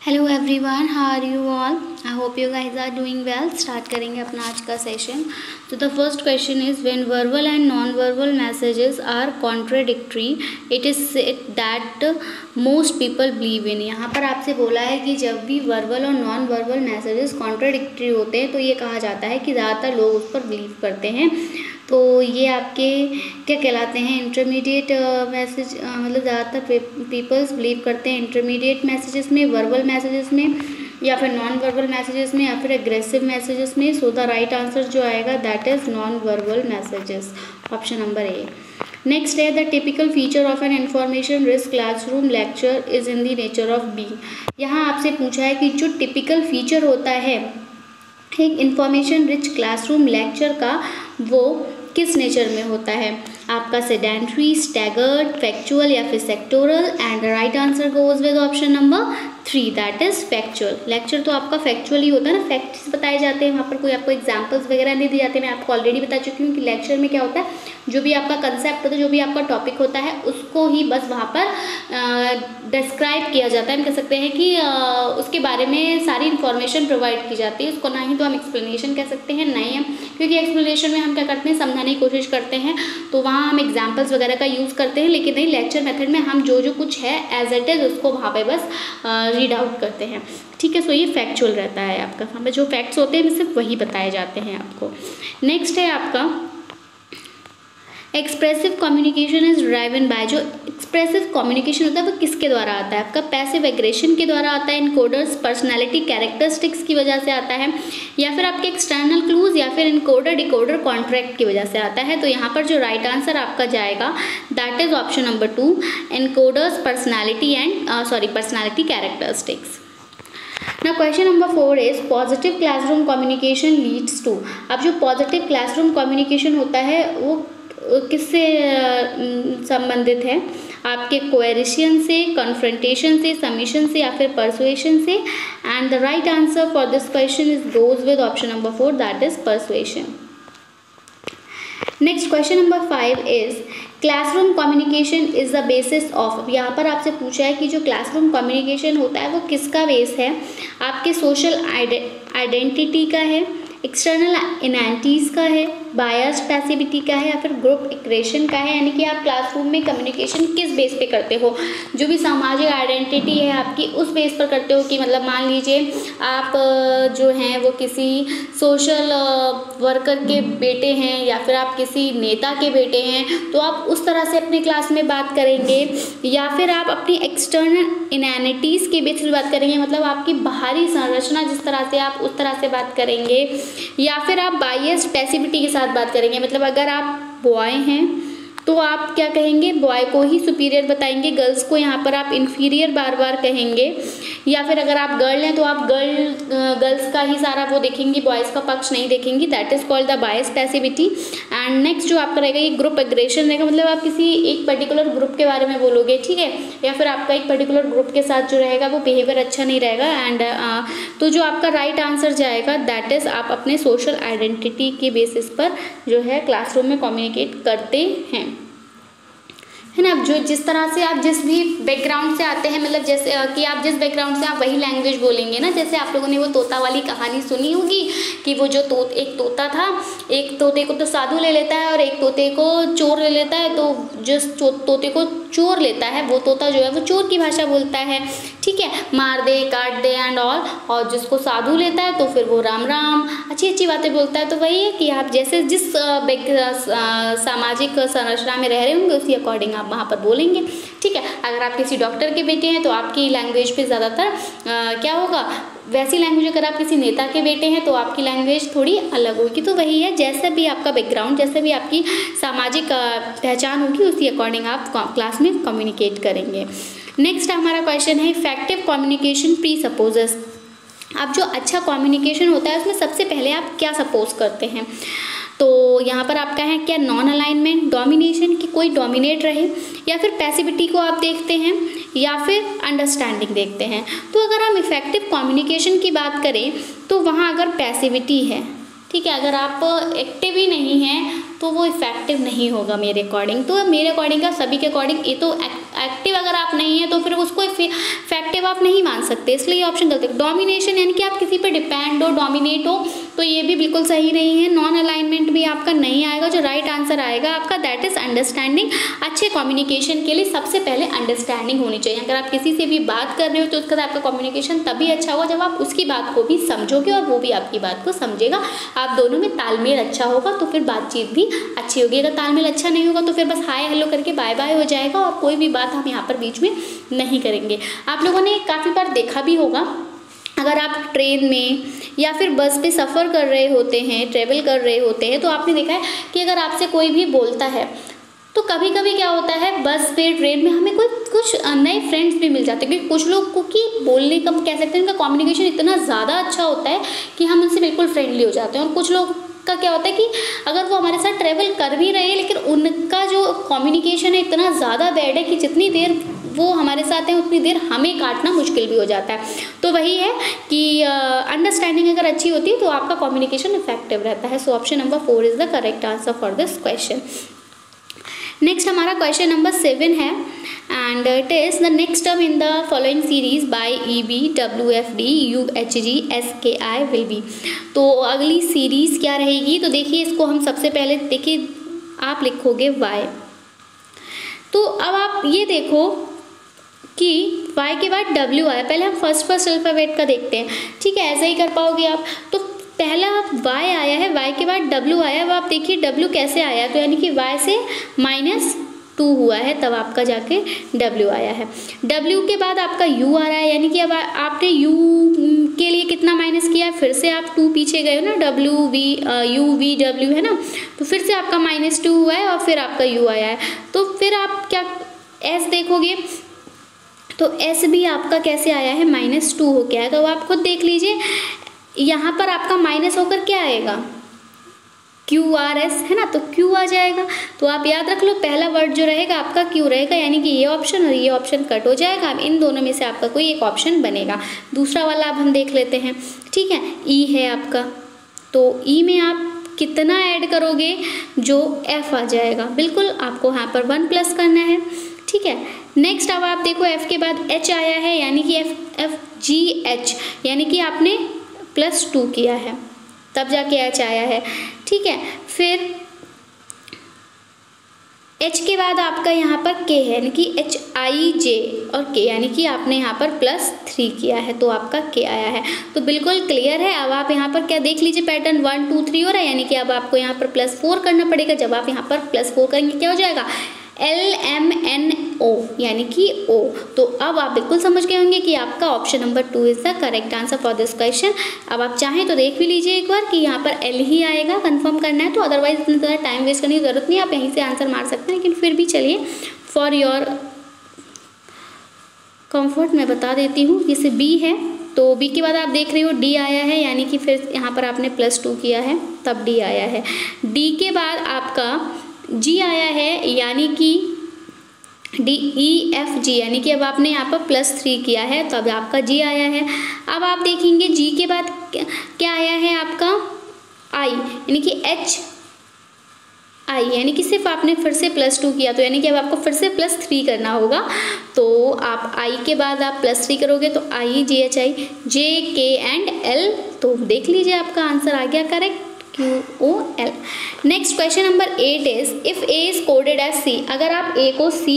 Hello everyone, how are you all? I hope you guys are doing well. Start करेंगे अपना आज का session. तो the first question is when verbal and non verbal messages are contradictory it is said that most people believe in. यहाँ पर आपसे बोला है कि जब भी वर्बल और नॉन वर्बल मैसेजेस कॉन्ट्राडिक्टरी होते हैं तो ये कहा जाता है कि ज़्यादातर लोग उस पर बिलीव करते हैं। तो ये आपके क्या कहलाते हैं? इंटरमीडिएट मैसेज, मतलब ज़्यादातर पीपल्स बिलीव करते हैं इंटरमीडिएट मैसेजेस में, वर्बल मैसेजेस में, या फिर नॉन वर्बल मैसेजेस में, या फिर एग्रेसिव मैसेजेस में। सो द राइट आंसर जो आएगा that is non verbal messages, option number A. Next है the typical feature of an information rich classroom lecture is in the nature of B. यहाँ आपसे पूछा है कि जो टिपिकल फीचर होता है एक इंफॉर्मेशन रिच क्लासरूम लेक्चर का, वो किस नेचर में होता है? आपका सेडेंट्री, स्टैगर्ड, फैक्चुअल या फिर sectoral. And the right answer goes with option number 3 that is factual. Lecture तो आपका फैक्चुअल ही होता है ना, फैक्ट्स बताए जाते हैं, वहाँ पर कोई आपको एग्जांपल्स वगैरह नहीं दिए जाते। मैं आपको ऑलरेडी बता चुकी हूँ कि लेक्चर में क्या होता है, जो भी आपका कंसेप्ट होता है, जो भी आपका टॉपिक होता है, उसको ही बस वहाँ पर डिस्क्राइब किया जाता है। हम कह सकते हैं कि उसके बारे में सारी इन्फॉर्मेशन प्रोवाइड की जाती है। उसको ना ही तो हम एक्सप्लेनेशन कह सकते हैं, नहीं हम, क्योंकि एक्सप्लेनेशन में हम क्या करते हैं, समझाने की कोशिश करते हैं, तो वहाँ हम एग्जाम्पल्स वगैरह का यूज़ करते हैं। लेकिन नहीं, लेक्चर मेथड में हम जो जो कुछ है एज इट इज़ उसको वहाँ पे बस रीड आउट करते हैं। ठीक है, सो ये फैक्चुअल रहता है आपका, वहाँ पे जो फैक्ट्स होते हैं सिर्फ वही बताए जाते हैं आपको। नेक्स्ट है आपका expressive communication is driven by. जो एक्सप्रेसिव कम्युनिकेशन होता है वो किसके द्वारा आता है? आपका पैसिव एग्रेशन के द्वारा आता है, इनकोडर्स पर्सनैलिटी कैरेक्टरिस्टिक्स की वजह से आता है, या फिर आपके एक्सटर्नल क्लूज, या फिर इनकोडर डिकोडर कॉन्ट्रैक्ट की वजह से आता है। तो यहाँ पर जो राइट आंसर आपका जाएगा that is option number 2 encoders personality and personality characteristics. Now question number 4 is positive classroom communication leads to। अब जो positive classroom communication होता है वो किससे संबंधित है? आपके कोएरिशन से, कन्फ्रंटेशन से, सबमिशन से, या फिर परसुएशन से। And the right answer for this question is goes with option number 4 that is persuasion. Next question number 5 is classroom communication is the basis of. यहाँ पर आपसे पूछा है कि जो क्लासरूम कम्युनिकेशन होता है वो किसका बेस है? आपके सोशल आइडेंटिटी का है, एक्सटर्नल इनएंटिटीज़ का है, बायस पैसिविटी का है, या फिर ग्रुप इक्वेशन का है। यानी कि आप क्लासरूम में कम्युनिकेशन किस बेस पे करते हो? जो भी सामाजिक आइडेंटिटी है आपकी, उस बेस पर करते हो कि मतलब मान लीजिए आप जो हैं वो किसी सोशल वर्कर के बेटे हैं, या फिर आप किसी नेता के बेटे हैं, तो आप उस तरह से अपने क्लास में बात करेंगे, या फिर आप अपनी एक्सटर्नल इनएंटिटीज़ के बेस पर बात करेंगे, मतलब आपकी बाहरी संरचना जिस तरह से आप उस तरह से बात करेंगे, या फिर आप बायस्ड पैसिविटी के साथ बात करेंगे। मतलब अगर आप बॉय हैं तो आप क्या कहेंगे, बॉय को ही सुपीरियर बताएंगे, गर्ल्स को यहाँ पर आप इन्फीरियर बार बार कहेंगे, या फिर अगर आप गर्ल हैं तो आप गर्ल्स का ही सारा वो देखेंगी, बॉयज़ का पक्ष नहीं देखेंगी। That is called the bias passivity. And next जो आपका रहेगा ये ग्रुप एग्रेशन रहेगा, मतलब आप किसी एक पर्टिकुलर ग्रुप के बारे में बोलोगे, ठीक है, या फिर आपका एक पर्टिकुलर ग्रुप के साथ जो रहेगा वो बिहेवियर अच्छा नहीं रहेगा। एंड तो जो आपका राइट आंसर जाएगा दैट इज़ आप अपने सोशल आइडेंटिटी के बेसिस पर जो है क्लासरूम में कम्युनिकेट करते हैं, है ना। जो जिस तरह से आप जिस भी बैकग्राउंड से आते हैं, मतलब जैसे कि आप जिस बैकग्राउंड से आप वही लैंग्वेज बोलेंगे ना। जैसे आप लोगों ने वो तोता वाली कहानी सुनी होगी कि वो जो एक तोता था, एक तोते को तो साधु ले लेता है और एक तोते को चोर ले लेता है। तो जिस तोते को चोर लेता है वो तोता जो है वो चोर की भाषा बोलता है, ठीक है, मार दे, काट दे एंड ऑल। और जिसको साधु लेता है तो फिर वो राम राम अच्छी अच्छी बातें बोलता है। तो वही है कि आप जैसे जिस सामाजिक संरचना में रह रहे होंगे उसी अकॉर्डिंग आप वहाँ पर बोलेंगे, ठीक है। अगर आप किसी डॉक्टर के बेटे हैं तो आपकी लैंग्वेज पे ज़्यादातर क्या होगा, वैसी लैंग्वेज। अगर आप किसी नेता के बेटे हैं तो आपकी लैंग्वेज थोड़ी अलग होगी। तो वही है, जैसा भी आपका बैकग्राउंड, जैसे भी आपकी सामाजिक पहचान होगी उसी अकॉर्डिंग आप क्लास में कम्युनिकेट करेंगे। नेक्स्ट हमारा क्वेश्चन है इफेक्टिव कम्युनिकेशन प्री सपोजेस। अब जो अच्छा कम्युनिकेशन होता है उसमें सबसे पहले आप क्या सपोज करते हैं? तो यहाँ पर आपका है क्या नॉन अलाइनमेंट, डोमिनेशन की कोई डोमिनेट रहे, या फिर पैसिविटी को आप देखते हैं, या फिर अंडरस्टैंडिंग देखते हैं। तो अगर हम इफेक्टिव कम्युनिकेशन की बात करें तो वहाँ अगर पैसिविटी है, ठीक है, अगर आप एक्टिव ही नहीं हैं तो वो इफेक्टिव नहीं होगा मेरे अकॉर्डिंग। तो मेरे अकॉर्डिंग का सभी के अकॉर्डिंग ये तो एक्टिव अगर आप नहीं हैं तो फिर उसको इफेक्टिव एक्टिव आप नहीं मान सकते, इसलिए ये ऑप्शन गलत है। डोमिनेशन यानी कि आप किसी पे डिपेंड हो, डोमिनेट हो, तो ये भी बिल्कुल सही नहीं है। नॉन अलाइनमेंट भी आपका नहीं आएगा। जो राइट आंसर आएगा आपका दैट इज अंडरस्टैंडिंग। अच्छे कम्युनिकेशन के लिए सबसे पहले अंडरस्टैंडिंग होनी चाहिए। अगर आप किसी से भी बात कर रहे हो तो उसके साथ आपका कम्युनिकेशन तभी अच्छा होगा जब आप उसकी बात को भी समझोगे और वो भी आपकी बात को समझेगा। आप दोनों में तालमेल अच्छा होगा तो फिर बातचीत भी अच्छी होगी। अगर तालमेल अच्छा नहीं होगा तो फिर बस हाय हेलो करके बाय बाय हो जाएगा और कोई भी बात हम यहाँ पर बीच में नहीं करेंगे। आप लोगों ने काफ़ी बार देखा भी होगा, अगर आप ट्रेन में या फिर बस पे सफ़र कर रहे होते हैं, ट्रेवल कर रहे होते हैं, तो आपने देखा है कि अगर आपसे कोई भी बोलता है तो कभी कभी क्या होता है बस पे ट्रेन में हमें कुछ नए फ्रेंड्स भी मिल जाते हैं। क्योंकि कुछ लोग को कि बोलने का कह सकते हैं उनका कम्युनिकेशन इतना ज़्यादा अच्छा होता है कि हम उनसे बिल्कुल फ्रेंडली हो जाते हैं। और कुछ लोग का क्या होता है कि अगर वो हमारे साथ ट्रेवल कर भी रहे हैं लेकिन उनका जो कम्युनिकेशन है इतना ज़्यादा बैड है कि जितनी देर वो हमारे साथ हैं उतनी देर हमें काटना मुश्किल भी हो जाता है। तो वही है कि अंडरस्टैंडिंग अगर अच्छी होती है तो आपका कम्युनिकेशन इफेक्टिव रहता है। So option number 4 is the correct answer for this question. Next हमारा क्वेश्चन नंबर 7 है and it is the next term in the following series by EB WFD UHG SKI will be. तो अगली series क्या रहेगी, तो देखिए इसको हम सबसे पहले देखिए आप लिखोगे Y। तो अब आप ये देखो कि Y के बाद W आया, पहले हम फर्स्ट अल्फ़ाबेट का देखते हैं। ठीक है, ऐसा ही कर पाओगे आप। तो पहला Y आया है, Y के बाद W आया। अब आप देखिए W कैसे आया, तो यानी कि Y से -2 हुआ है तब आपका जाके W आया है। W के बाद आपका U आ रहा है, यानी कि अब आपने U के लिए कितना माइनस किया है, फिर से आप 2 पीछे गए हो ना, U V W है ना, तो फिर से आपका -2 हुआ है और फिर आपका U आया है। तो फिर आप क्या S देखोगे तो S भी आपका कैसे आया है, -2 हो गया है। तो आप खुद देख लीजिए यहाँ पर आपका माइनस होकर क्या आएगा, QRS है ना, तो Q आ जाएगा। तो आप याद रख लो पहला वर्ड जो रहेगा आपका Q रहेगा, यानी कि ये ऑप्शन और ये ऑप्शन कट हो जाएगा। अब इन दोनों में से आपका कोई एक ऑप्शन बनेगा। दूसरा वाला अब हम देख लेते हैं। ठीक है, E है आपका, तो E में आप कितना ऐड करोगे, जो F आ जाएगा। बिल्कुल आपको यहाँ पर 1 प्लस करना है। ठीक है, नेक्स्ट अब आप देखो F के बाद H आया है, यानी कि FGH, यानी कि आपने +2 किया है तब जाके H आया है। ठीक है, फिर H के बाद आपका यहाँ पर K है, यानी कि HIJ और K, यानी कि आपने यहाँ पर +3 किया है तो आपका K आया है। तो बिल्कुल क्लियर है। अब आप यहाँ पर क्या देख लीजिए, पैटर्न 1 2 3 हो रहा है, यानी कि अब आपको यहाँ पर +4 करना पड़ेगा। जब आप यहाँ पर +4 करेंगे क्या हो जाएगा, LMNO, यानी कि O। तो अब आप बिल्कुल समझ गए होंगे कि आपका option number 2 is the correct answer for this question. अब आप चाहें तो देख भी लीजिए एक बार कि यहाँ पर L ही आएगा, कंफर्म करना है तो, अदरवाइज इतना ज़्यादा टाइम वेस्ट करने की ज़रूरत नहीं, आप यहीं से आंसर मार सकते हैं। लेकिन फिर भी चलिए फॉर योर कंफर्ट मैं बता देती हूँ। जैसे B है तो B के बाद आप देख रहे हो D आया है, यानी कि फिर यहाँ पर आपने +2 किया है तब D आया है। D के बाद आपका G आया है, यानी कि DEFG, यानी कि अब आपने यहाँ पर +3 किया है तब आपका G आया है। अब आप देखेंगे G के बाद क्या आया है आपका I, यानी कि HI, यानी कि सिर्फ आपने फिर से +2 किया, तो यानी कि अब आपको फिर से +3 करना होगा। तो आप I के बाद आप +3 करोगे तो IGHI JK एंड L। तो देख लीजिए आपका आंसर आ गया correct, QOL। Next question number 8 is if A is coded as C। अगर आप A को C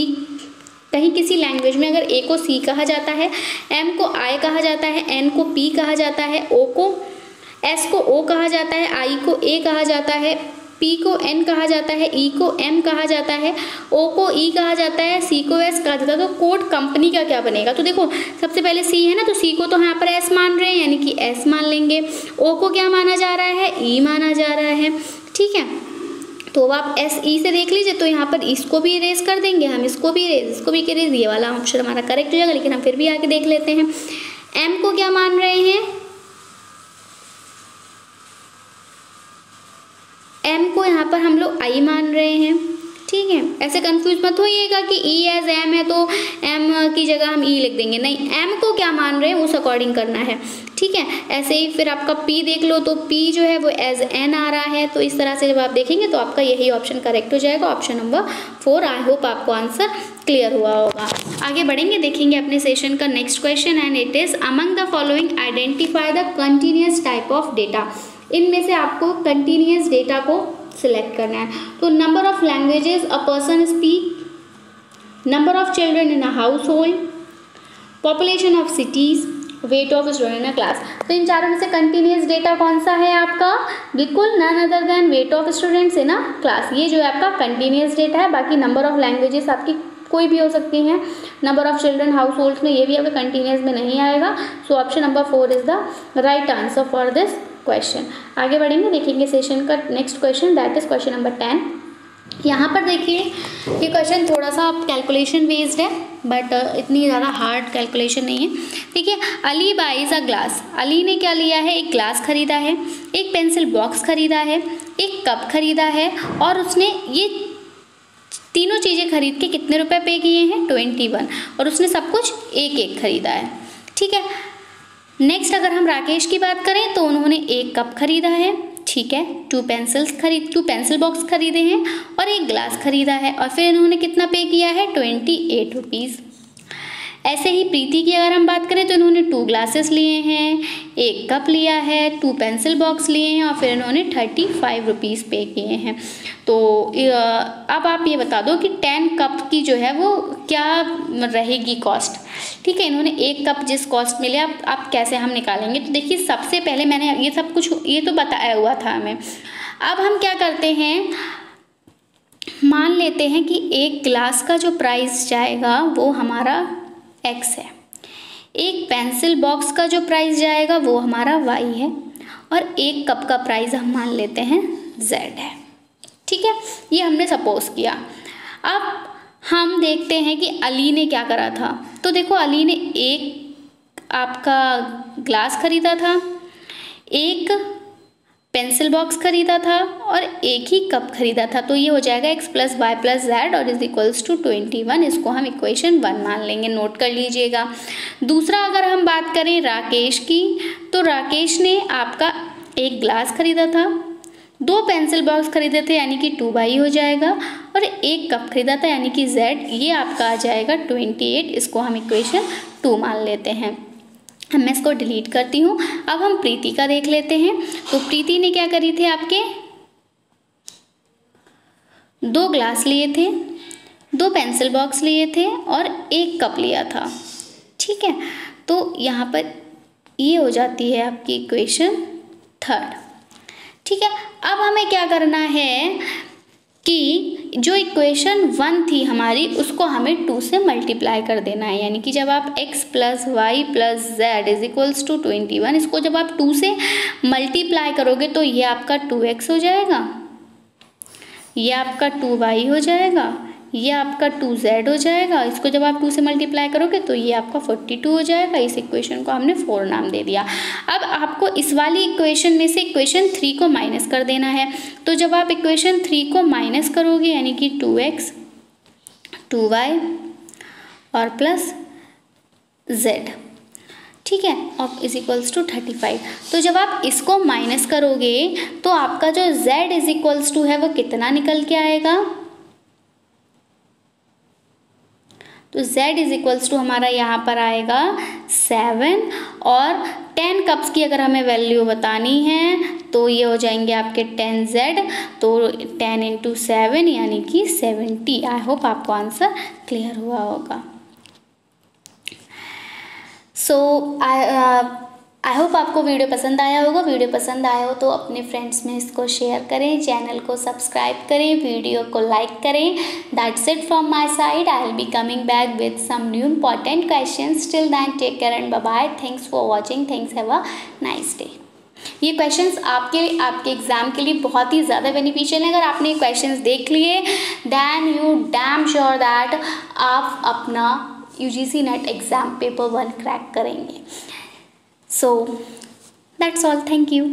कहीं किसी लैंग्वेज में अगर A को C कहा जाता है, M को I कहा जाता है, N को P कहा जाता है, S को O कहा जाता है, I को A कहा जाता है, P को N कहा जाता है, E को M कहा जाता है, O को E कहा जाता है, C को S कहा जाता है, तो कोड कंपनी का क्या बनेगा। तो देखो सबसे पहले C है ना, तो C को तो यहाँ पर S मान रहे हैं, यानी कि S मान लेंगे। O को क्या माना जा रहा है, E माना जा रहा है। ठीक है, तो आप SE से देख लीजिए, तो यहाँ पर इसको भी इरेज कर देंगे हम, इसको भी इरेज, ये वाला ऑप्शन हमारा करेक्ट हो जाएगा। लेकिन हम फिर भी आगे देख लेते हैं। M को क्या मान रहे हैं, M को यहाँ पर हम लोग I मान रहे हैं। ठीक है, ऐसे कंफ्यूज मत होइएगा कि ई एज एम है तो एम की जगह हम ई लिख देंगे, नहीं, एम को क्या मान रहे हैं उस अकॉर्डिंग करना है, ठीक है। ऐसे ही फिर आपका पी देख लो, तो पी जो है वो एज एन आ रहा है, तो इस तरह से जब आप देखेंगे तो आपका यही ऑप्शन करेक्ट हो जाएगा, ऑप्शन नंबर 4। आई होप आपको आंसर क्लियर हुआ होगा। आगे बढ़ेंगे, देखेंगे अपने सेशन का next question, and it is among the following identify the continuous type of data. इनमें से आपको कंटिन्यूअस डेटा को सिलेक्ट करना है। तो number of languages a person speak, number of children in a house hold, population of cities, weight of student in a class. तो इन चारों में से कंटिन्यूअस डेटा कौन सा है आपका? बिल्कुल none other than weight of students in a class, ये जो है आपका कंटिन्यूअस डेटा है। बाकी नंबर ऑफ लैंग्वेजेस आपकी कोई भी हो सकती हैं, number of children house hold में, ये भी आपका कंटिन्यूअस में नहीं आएगा। So option number 4 is the right answer for this question. आगे बढ़ेंगे, देखेंगे सेशन का next question, that is question number 10। यहाँ पर देखिए ये क्वेश्चन थोड़ा सा कैलकुलेशन बेस्ड है, बट इतनी ज़्यादा हार्ड कैलकुलेशन नहीं है। देखिए, Ali buys a glass, Ali ने क्या लिया है? एक ग्लास खरीदा है, एक पेंसिल बॉक्स खरीदा है, एक कप खरीदा है, और उसने ये तीनों चीज़ें खरीद के कितने रुपए पे किए हैं? 21, और उसने सब कुछ एक एक खरीदा है, ठीक है। नेक्स्ट अगर हम राकेश की बात करें तो उन्होंने एक कप खरीदा है, ठीक है, 2 पेंसिल बॉक्स खरीदे हैं और एक ग्लास खरीदा है, और फिर इन्होंने कितना पे किया है? 28 रुपीज़। ऐसे ही प्रीति की अगर हम बात करें तो इन्होंने 2 ग्लासेस लिए हैं, एक कप लिया है, 2 पेंसिल बॉक्स लिए हैं, और फिर इन्होंने 35 रुपीज़ पे किए हैं। तो अब आप ये बता दो कि 10 कप की जो है वो क्या रहेगी कॉस्ट, ठीक है। इन्होंने एक कप जिस कॉस्ट में लिया, आप कैसे हम निकालेंगे? तो देखिए, सबसे पहले मैंने ये सब कुछ ये तो बताया हुआ था हमें। अब हम क्या करते हैं, मान लेते हैं कि एक ग्लास का जो प्राइस जाएगा वो हमारा x है, एक पेंसिल बॉक्स का जो प्राइस जाएगा वो हमारा y है, और एक कप का प्राइस हम मान लेते हैं z है, ठीक है। ये हमने सपोज किया। अब हम देखते हैं कि अली ने क्या करा था। तो देखो, अली ने एक आपका ग्लास खरीदा था, एक पेंसिल बॉक्स खरीदा था, और एक ही कप खरीदा था। तो ये हो जाएगा x + y + z और इज इक्वल्स टू 21। इसको हम इक्वेशन 1 मान लेंगे, नोट कर लीजिएगा। दूसरा अगर हम बात करें राकेश की, तो राकेश ने आपका एक ग्लास खरीदा था, 2 पेंसिल बॉक्स खरीदे थे यानी कि 2y हो जाएगा, और एक कप खरीदा था यानी कि z, ये आपका आ जाएगा 28। इसको हम इक्वेशन 2 मान लेते हैं। मैं इसको डिलीट करती हूँ। अब हम प्रीति का देख लेते हैं। तो प्रीति ने क्या करी थे, आपके 2 ग्लास लिए थे, 2 पेंसिल बॉक्स लिए थे, और एक कप लिया था, ठीक है। तो यहाँ पर ये हो जाती है आपकी इक्वेशन 3, ठीक है। अब हमें क्या करना है कि जो इक्वेशन 1 थी हमारी, उसको हमें 2 से मल्टीप्लाई कर देना है। यानी कि जब आप x + y + z is equals to 21, इसको जब आप 2 से मल्टीप्लाई करोगे तो ये आपका 2x हो जाएगा, ये आपका 2y हो जाएगा, ये आपका 2z हो जाएगा। इसको जब आप 2 से मल्टीप्लाई करोगे तो ये आपका 42 हो जाएगा। इस इक्वेशन को हमने 4 नाम दे दिया। अब आपको इस वाली इक्वेशन में से इक्वेशन 3 को माइनस कर देना है। तो जब आप इक्वेशन 3 को माइनस करोगे यानी कि 2x 2y और प्लस z, ठीक है, और इज इक्वल्स टू 35। तो जब आप इसको माइनस करोगे तो आपका जो z इज इक्वल्स टू है वो कितना निकल के आएगा? तो z इज इक्वल्स टू हमारा यहाँ पर आएगा 7, और 10 कप्स की अगर हमें वैल्यू बतानी है तो ये हो जाएंगे आपके 10z, तो 10 × 7 यानी कि 70। आई होप आपको आंसर क्लियर हुआ होगा। सो आई होप आपको वीडियो पसंद आया होगा। वीडियो पसंद आया हो तो अपने फ्रेंड्स में इसको शेयर करें, चैनल को सब्सक्राइब करें, वीडियो को लाइक करें। That's it from my side. I will be coming back with some new important questions. Till then take care and bye bye. Thanks for watching. Thanks, have a nice day. ये questions आपके exam के लिए बहुत ही ज़्यादा beneficial है। अगर आपने ये क्वेश्चंस देख लिए then you damn sure that आप अपना UGC net exam paper 1 crack करेंगे। So that's all. Thank you.